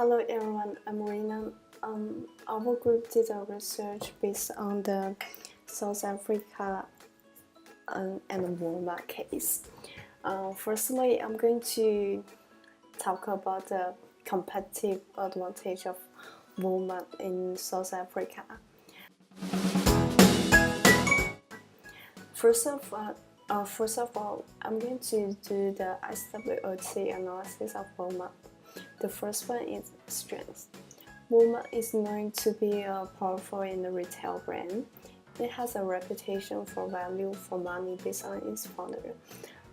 Hello everyone, I'm Rina. Our group did a research based on the South Africa and Wal-Mart case. Firstly, I'm going to talk about the competitive advantage of Wal-Mart in South Africa. First of all, I'm going to do the SWOT analysis of Wal-Mart. The first one is strength. Wal-Mart is known to be a powerful and retail brand. It has a reputation for value for money based on its founder.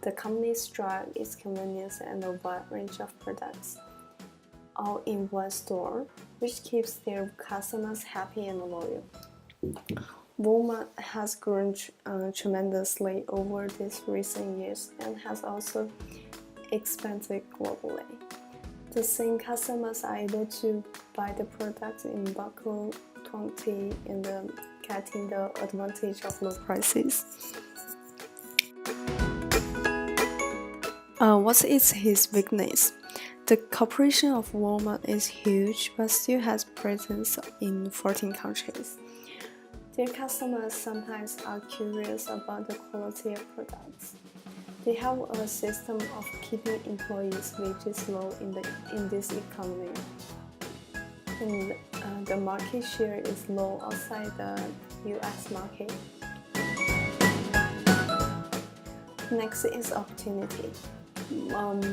The company strives its convenience and a wide range of products, all in one store, which keeps their customers happy and loyal. Wal-Mart has grown tremendously over these recent years and has also expanded globally. The same customers are able to buy the products in bulk quantity and getting the advantage of low prices. What is his weakness? The corporation of Wal-Mart is huge but still has presence in 14 countries. Their customers sometimes are curious about the quality of products. They have a system of keeping employees' wages low in this economy, and the market share is low outside the US market. Next is opportunity.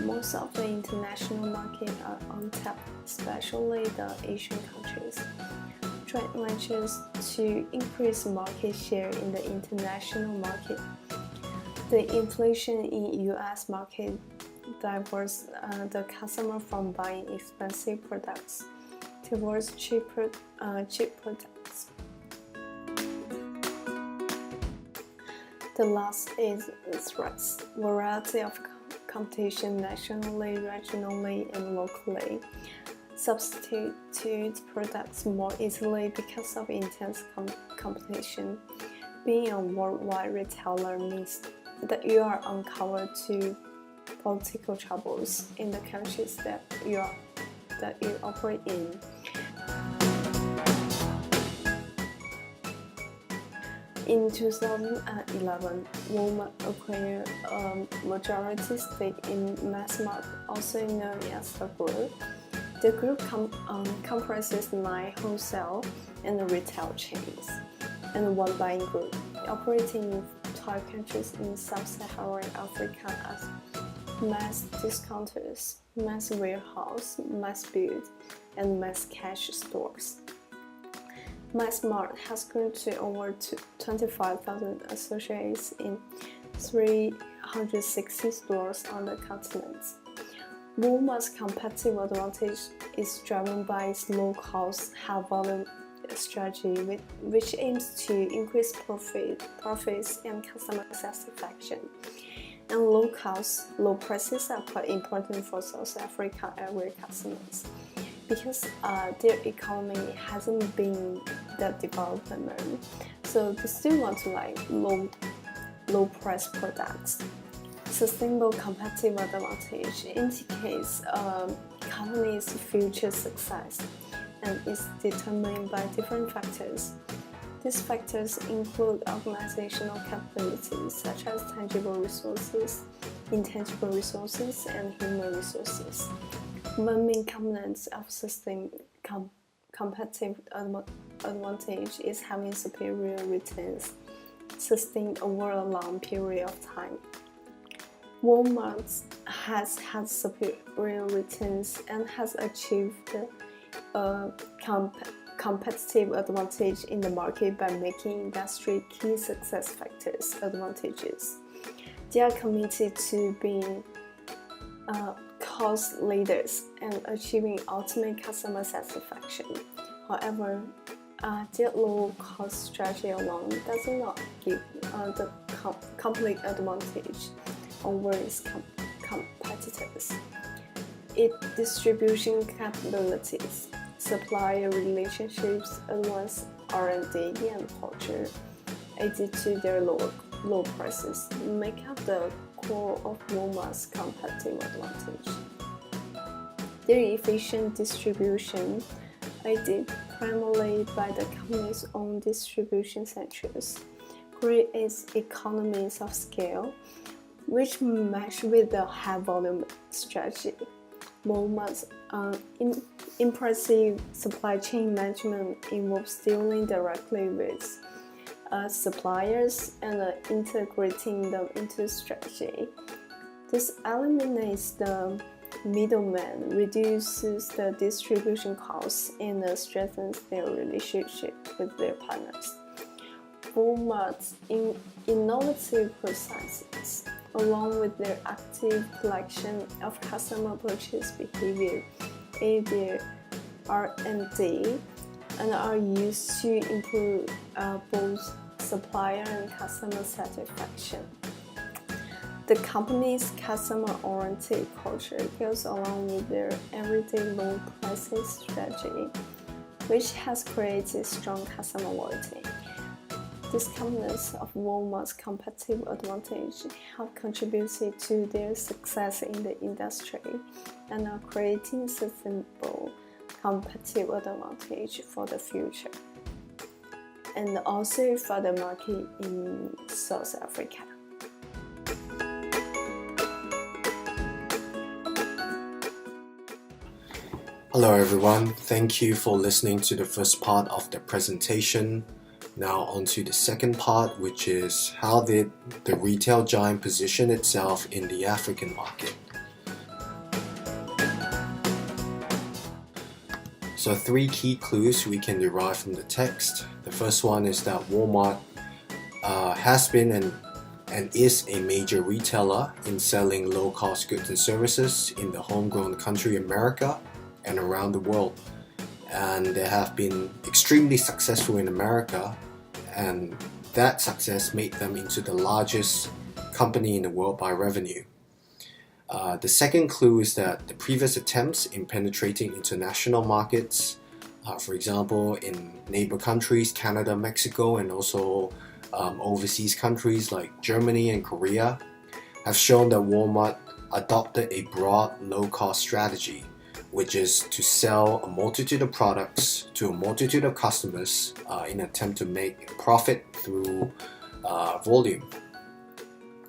Most of the international markets are untapped, especially the Asian countries. Trade ventures to increase market share in the international market. The inflation in US market diverts the customer from buying expensive products towards cheap products. The last is threats. Variety of competition nationally, regionally, and locally substitute products more easily because of intense competition. Being a worldwide retailer means that you are uncovered to political troubles in the countries that you operate in. In 2011, Wal-Mart acquired a majority stake in Mal-Mart, also known as the group. The group comprises 9 wholesale and retail chains and 1 buying group, operating in 12 countries in sub-Saharan Africa as mass discounters, mass warehouse, mass build, and mass cash stores. Mal-Mart has grown to over 25,000 associates in 360 stores on the continent. Wal-Mart's competitive advantage is driven by its low-cost, high-volume strategy, which aims to increase profits and customer satisfaction. And low costs, low prices are quite important for South Africa area customers because their economy hasn't been that development, so they still want to like low price products. Sustainable competitive advantage indicates a company's future success and is determined by different factors. These factors include organizational capabilities such as tangible resources, intangible resources, and human resources. One main component of sustained competitive advantage is having superior returns sustained over a long period of time. Wal-Mart has had superior returns and has achieved a competitive advantage in the market by making industry key success factors advantages. They are committed to being cost leaders and achieving ultimate customer satisfaction. However, their low-cost strategy alone does not give the complete advantage over its competitors. Its distribution capabilities, supplier relationships, advanced R&D, and culture, added to their low prices, make up the core of Wal-Mart's competitive advantage. Their efficient distribution, aided primarily by the company's own distribution centers, creates economies of scale, which match with the high-volume strategy. Wal-Mart's impressive supply chain management involves dealing directly with suppliers and integrating them into strategy. This eliminates the middleman, reduces the distribution costs, and strengthens their relationship with their partners. Wal-Mart's innovative processes, along with their active collection of customer purchase behavior, aid their R&D and are used to improve both supplier and customer satisfaction. The company's customer-oriented culture goes along with their everyday low prices strategy, which has created strong customer loyalty. These components of Wal-Mart's competitive advantage have contributed to their success in the industry and are creating sustainable competitive advantage for the future, and also for the market in South Africa. Hello everyone, thank you for listening to the first part of the presentation. Now on to the second part, which is how did the retail giant position itself in the African market. So 3 key clues we can derive from the text. The first one is that Wal-Mart has been and is a major retailer in selling low-cost goods and services in the homegrown country America and around the world, and they have been extremely successful in America, and that success made them into the largest company in the world by revenue. The second clue is that the previous attempts in penetrating international markets, for example in neighbor countries, Canada, Mexico, and also overseas countries like Germany and Korea, have shown that Wal-Mart adopted a broad low-cost strategy, which is to sell a multitude of products to a multitude of customers in an attempt to make profit through volume.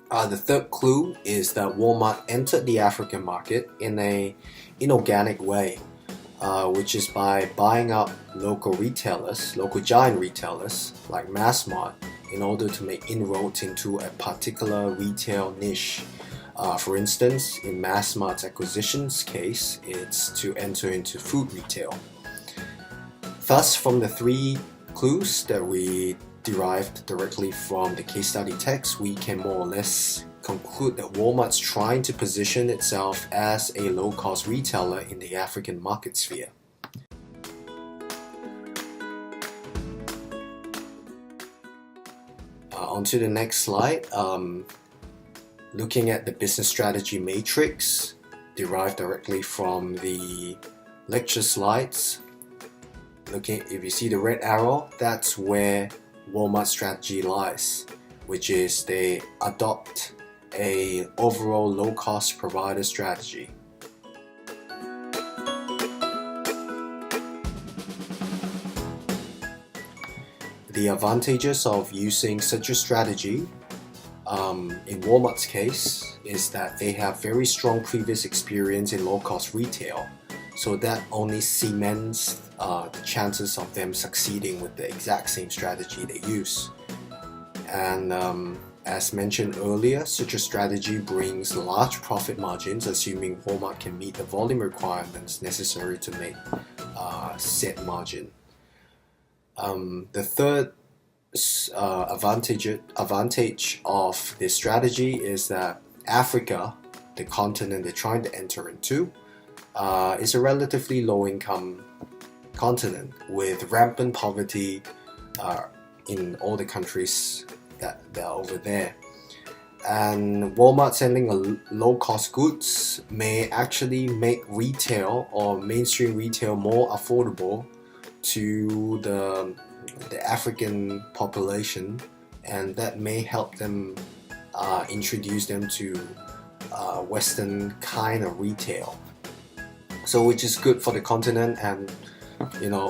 The third clue is that Wal-Mart entered the African market in an inorganic way, which is by buying up local retailers, local giant retailers like Mal-Mart, in order to make inroads into a particular retail niche. For instance, in Mal-Mart's acquisitions case, it's to enter into food retail. Thus, from the 3 clues that we derived directly from the case study text, we can more or less conclude that Wal-Mart's trying to position itself as a low-cost retailer in the African market sphere. On to the next slide. Looking at the business strategy matrix derived directly from the lecture slides. If you see the red arrow, that's where Wal-Mart's strategy lies, which is they adopt a overall low-cost provider strategy. The advantages of using such a strategy in Wal-Mart's case is that they have very strong previous experience in low-cost retail, so that only cements the chances of them succeeding with the exact same strategy they use. And as mentioned earlier, such a strategy brings large profit margins, assuming Wal-Mart can meet the volume requirements necessary to make said margin. The third advantage of this strategy is that Africa, the continent they're trying to enter into, is a relatively low-income continent with rampant poverty in all the countries that are over there. And Wal-Mart selling a low-cost goods may actually make retail or mainstream retail more affordable to the African population, and that may help them introduce them to Western kind of retail. So which is good for the continent and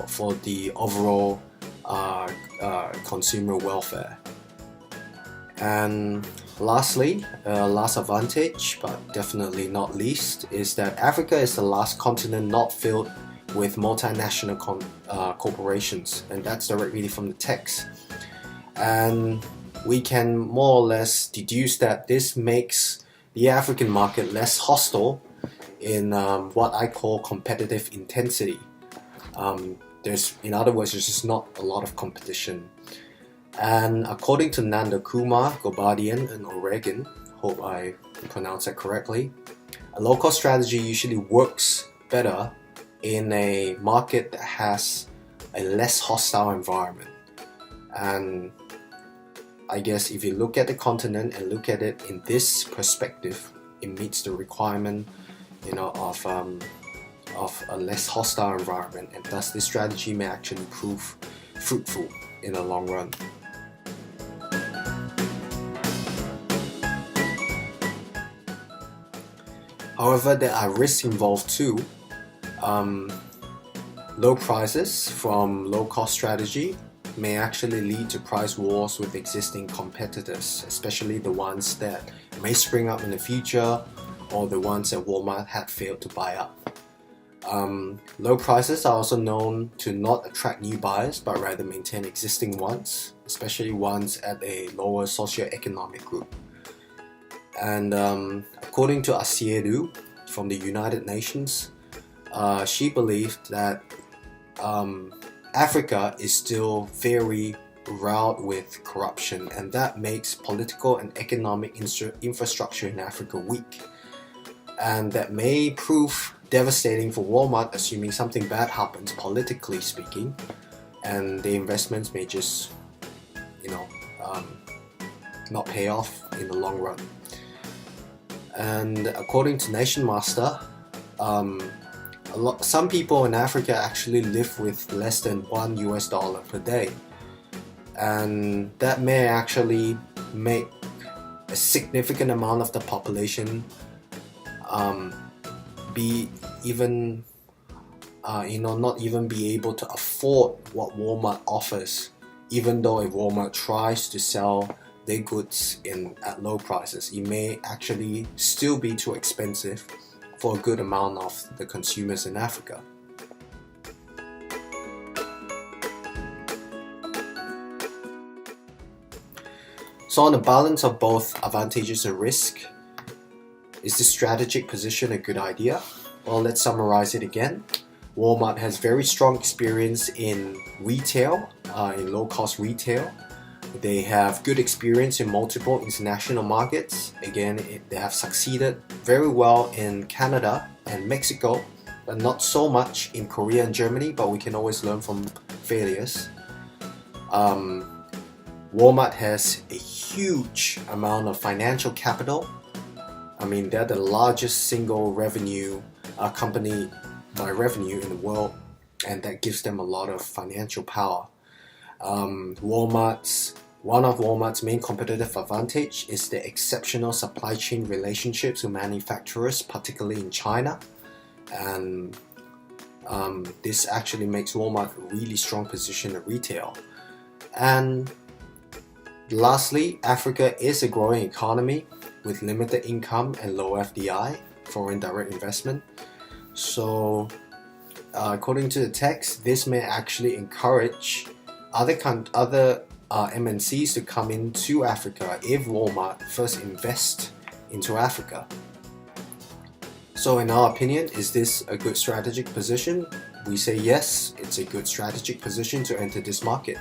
for the overall consumer welfare. And lastly, last advantage, but definitely not least, is that Africa is the last continent not filled with multinational corporations, and that's directly from the text. And we can more or less deduce that this makes the African market less hostile in what I call competitive intensity. In other words, there's just not a lot of competition. And according to Nanda Kumar, Gobadian, and Oregon, hope I pronounced that correctly, a low-cost strategy usually works better in a market that has a less hostile environment. And I guess if you look at the continent and look at it in this perspective, it meets the requirement, of a less hostile environment, and thus this strategy may actually prove fruitful in the long run. However, there are risks involved too. Low prices from low-cost strategy may actually lead to price wars with existing competitors, especially the ones that may spring up in the future or the ones that Wal-Mart had failed to buy up. Low prices are also known to not attract new buyers but rather maintain existing ones, especially ones at a lower socioeconomic group. And according to Asiedu from the United Nations, she believed that Africa is still very riled with corruption, and that makes political and economic infrastructure in Africa weak. And that may prove devastating for Wal-Mart, assuming something bad happens politically speaking, and the investments may just not pay off in the long run. And according to Nation Master, some people in Africa actually live with less than $1 per day, and that may actually make a significant amount of the population be even not even be able to afford what Wal-Mart offers, even though if Wal-Mart tries to sell their goods at low prices, it may actually still be too expensive for a good amount of the consumers in Africa. So on the balance of both advantages and risk, is this strategic position a good idea? Well, let's summarize it again. Wal-Mart has very strong experience in retail, in low-cost retail. They have good experience in multiple international markets. Again, they have succeeded very well in Canada and Mexico, but not so much in Korea and Germany, but we can always learn from failures. Wal-Mart has a huge amount of financial capital. I mean, they're the largest single revenue company by revenue in the world, and that gives them a lot of financial power. One of Wal-Mart's main competitive advantage is the exceptional supply chain relationships with manufacturers, particularly in China. And this actually makes Wal-Mart a really strong position in retail. And lastly, Africa is a growing economy with limited income and low FDI, foreign direct investment. So according to the text, this may actually encourage other MNCs to come into Africa if Wal-Mart first invest into Africa. So in our opinion, is this a good strategic position? We say yes, it's a good strategic position to enter this market,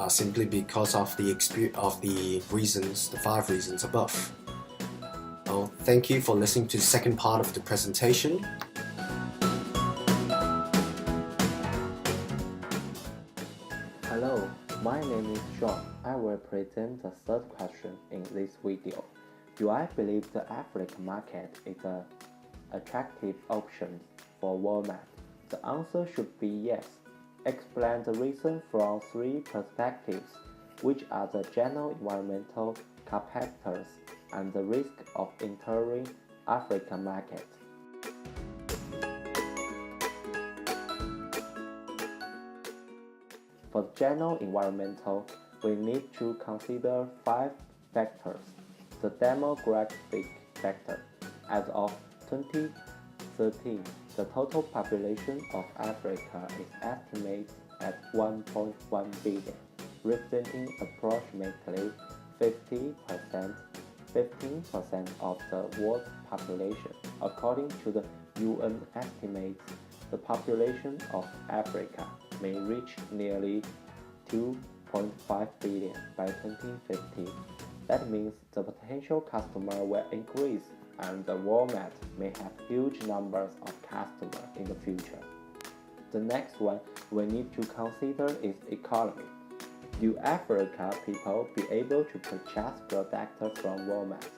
simply because of the 5 reasons above. Well, thank you for listening to the second part of the presentation. Hello, my name is Sean. I will present the third question in this video. Do I believe the African market is an attractive option for Wal-Mart? The answer should be yes. Explain the reason from 3 perspectives, which are the general environmental competitors and the risk of entering African market. For general environmental, we need to consider 5 factors. The demographic factor. As of 2013, the total population of Africa is estimated at 1.1 billion, representing approximately 15% of the world's population. According to the UN estimates, the population of Africa may reach nearly 2.5 billion by 2050. That means the potential customer will increase and the Wal-Mart may have huge numbers of customers in the future. The next one we need to consider is economy. Will Africa people be able to purchase products from Wal-Mart?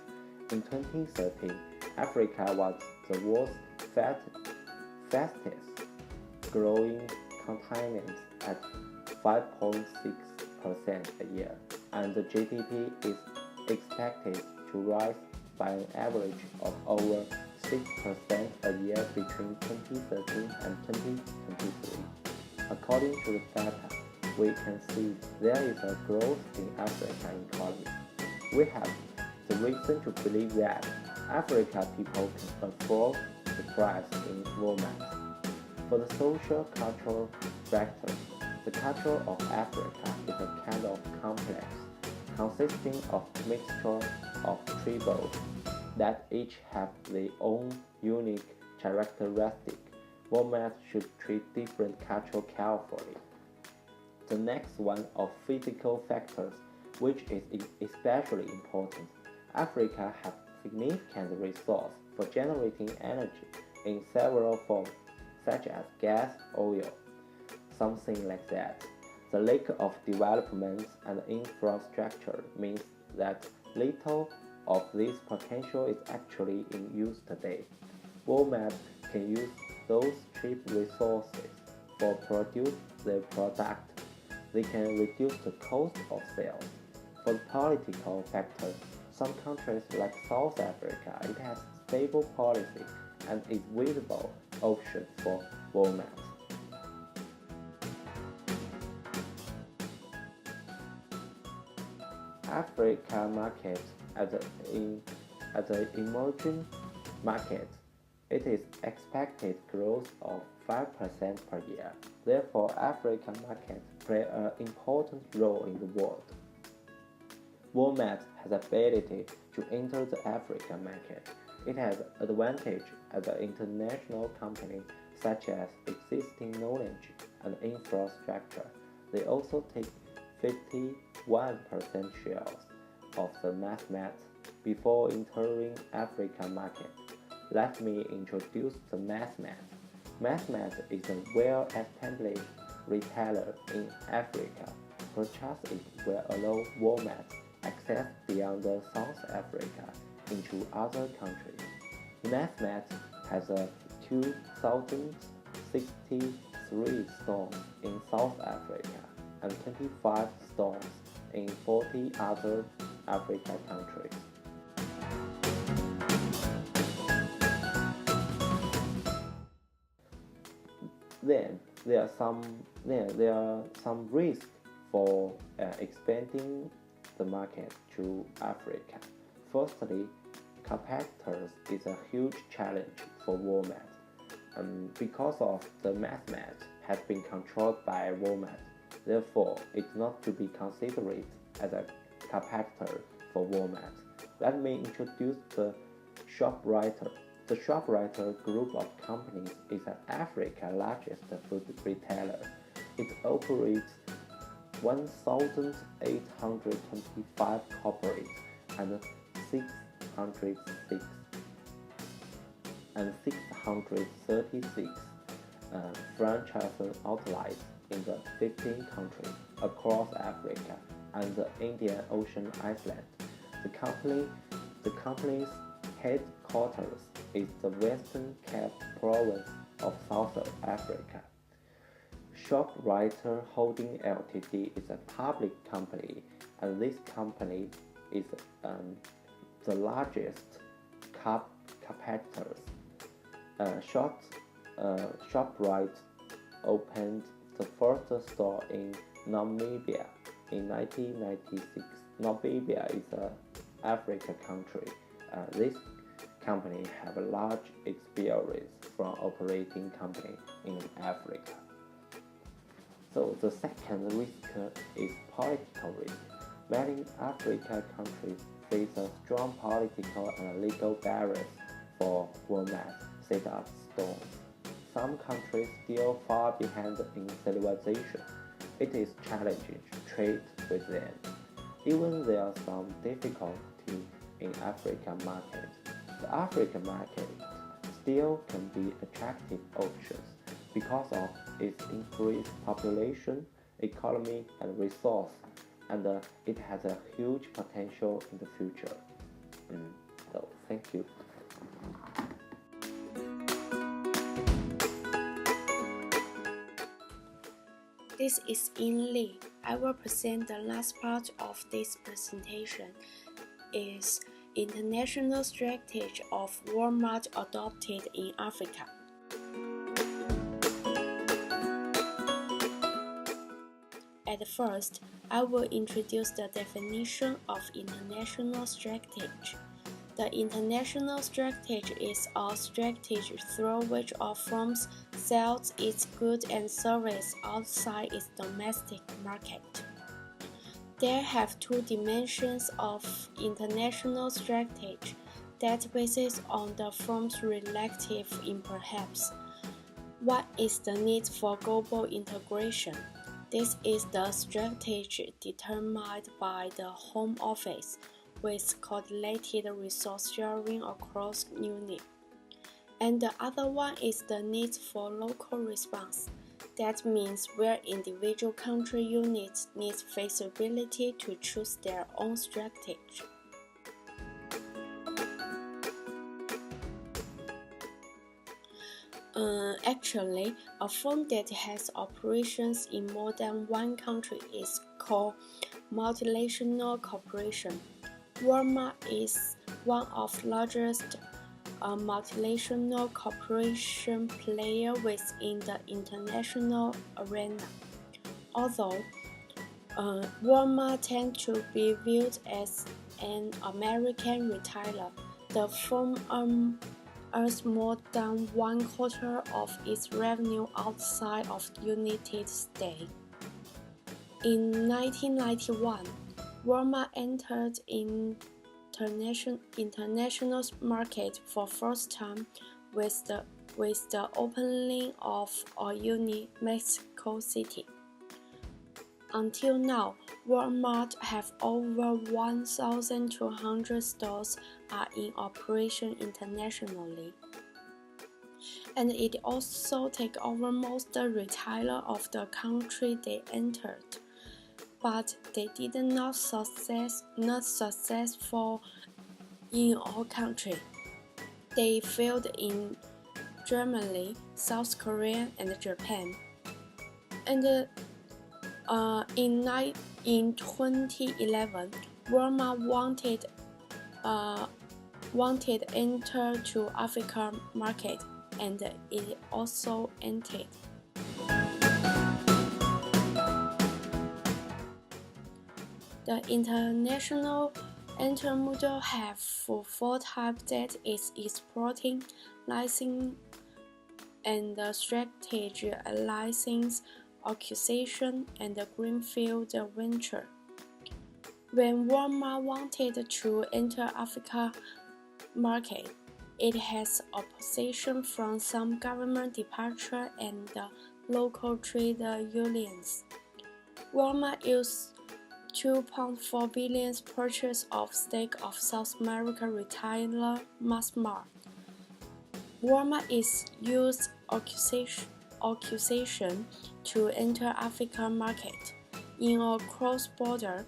In 2013, Africa was the world's fastest growing continent at 5.6% a year, and the GDP is expected to rise by an average of over 6% a year between 2013 and 2023. According to the data, we can see there is a growth in African economy. We have the reason to believe that African people can afford the price in Wal-Mart. For the social cultural factors, the culture of Africa is a kind of complex, consisting of mixture of tribes that each have their own unique characteristic. Wal-Mart should treat different culture carefully. The next one of physical factors, which is especially important. Africa has significant resources for generating energy in several forms, such as gas, oil, something like that. The lack of development and infrastructure means that little of this potential is actually in use today. Wal-Mart can use those cheap resources for produce their product. They can reduce the cost of sales. For political factors, some countries like South Africa, it has stable policy and is visible option for Wal-Mart. Africa market as an emerging market, it is expected growth of 5% per year. Therefore, African market play an important role in the world. Wal-Mart has the ability to enter the African market. It has advantage as an international company, such as existing knowledge and infrastructure. They also take 51% shares of the Mal-Mart before entering African market. Let me introduce the Mal-Mart. Mal-Mart is a well-established retailer in Africa. Purchase it will allow Wal-Mart access beyond South Africa into other countries. Mal-Mart has 2,063 stores in South Africa and 25 stores in 40 other African countries. Then there are some risks for expanding the market to Africa. Firstly, competitors is a huge challenge for Wal-Mart, because of the Mal-Mart has been controlled by Wal-Mart. Therefore, it's not to be considered as a competitor for Wal-Mart. Let me introduce the ShopRite. The ShopRite group of companies is Africa's largest food retailer. It operates 1,825 corporate and 636 franchise outlets in the 15 countries across Africa and the Indian Ocean island. The company's headquarters is the Western Cape province of South Africa. ShopRite Holding Ltd is a public company, and this company is the largest competitors. ShopRite opened the first store in Namibia. In 1996, Namibia is an African country. This company have a large experience from operating company in Africa. So the second risk is political risk. Many African countries face a strong political and legal barriers for Wal-Mart set up stores. Some countries still far behind in civilization. It is challenging to trade with them. Even there are some difficulty in African markets, the African market still can be attractive options because of its increased population, economy, and resource, and it has a huge potential in the future. So, thank you. This is Ying. I will present the last part of this presentation is international strategy of Wal-Mart adopted in Africa. At first, I will introduce the definition of international strategy. The international strategy is a strategy through which a firm sells its goods and services outside its domestic market. There have two dimensions of international strategy that bases on the firm's relative importance. One is the need for global integration. This is the strategy determined by the Home Office with coordinated resource sharing across units. And the other one is the need for local response. That means where individual country units need flexibility to choose their own strategy. Actually, a firm that has operations in more than one country is called multinational corporation. Wal-Mart is one of the largest multinational corporation player within the international arena. Although Wal-Mart tends to be viewed as an American retailer, the firm earns more than one-quarter of its revenue outside of the United States. In 1991, Wal-Mart entered international market for first time with the opening of a unit in Mexico City. Until now, Wal-Mart have over 1,200 stores are in operation internationally. And it also take over most the retailer of the country they entered. But they did not successful in all countries. They failed in Germany, South Korea, and Japan. And in 2011, Wal-Mart wanted enter to Africa market, and it also entered. The international entry model have four types, that is exporting, licensing, and strategy license, acquisition, and greenfield venture. When Wal-Mart wanted to enter Africa market, it has opposition from some government departures and local trade unions. Wal-Mart used $2.4 billion purchase of stake of South American retailer Mal-Mart. Wal-Mart is used acquisition to enter African market in a cross-border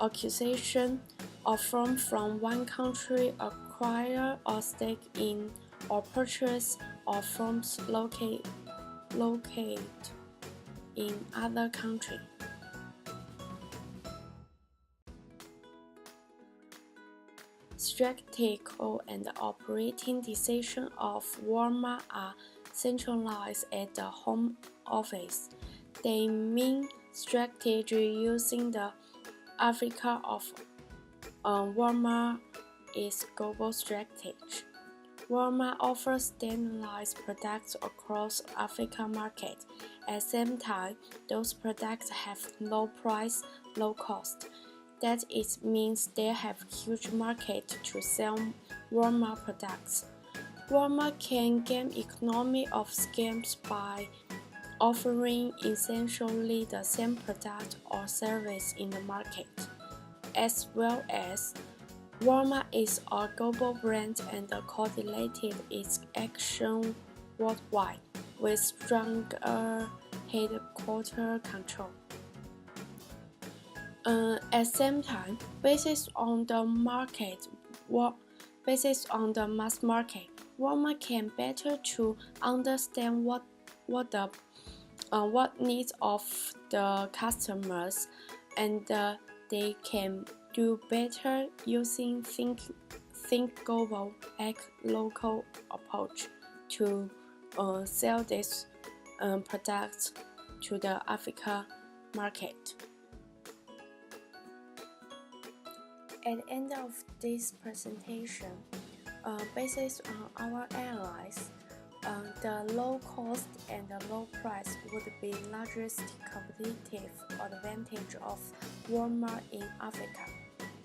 acquisition. A firm from one country acquire a stake in or purchase of firms located in other country. strategical and operating decisions of Wal-Mart are centralized at the home office. They mean strategy using the Africa of Wal-Mart is global strategy. Wal-Mart offers standardized products across African market. At the same time, those products have low price, low cost. That it means they have huge market to sell Wal-Mart products. Wal-Mart can gain economy of scale by offering essentially the same product or service in the market, as well as Wal-Mart is a global brand and coordinated its action worldwide with stronger headquarter control. At the same time, based on the mass market, Wal-Mart can better to understand what needs of the customers, and they can do better using think global, act local approach to sell these products to the Africa market. At the end of this presentation, based on our analysis, the low cost and the low price would be largest competitive advantage of Wal-Mart in Africa.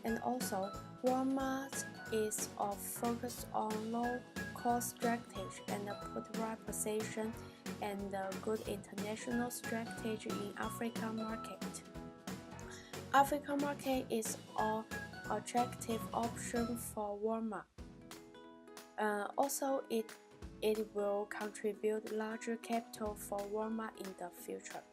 And also, Wal-Mart is focused on low cost strategy and put right position and good international strategy in African market. African market is an attractive option for Wal-Mart. Also, it will contribute larger capital for Wal-Mart in the future.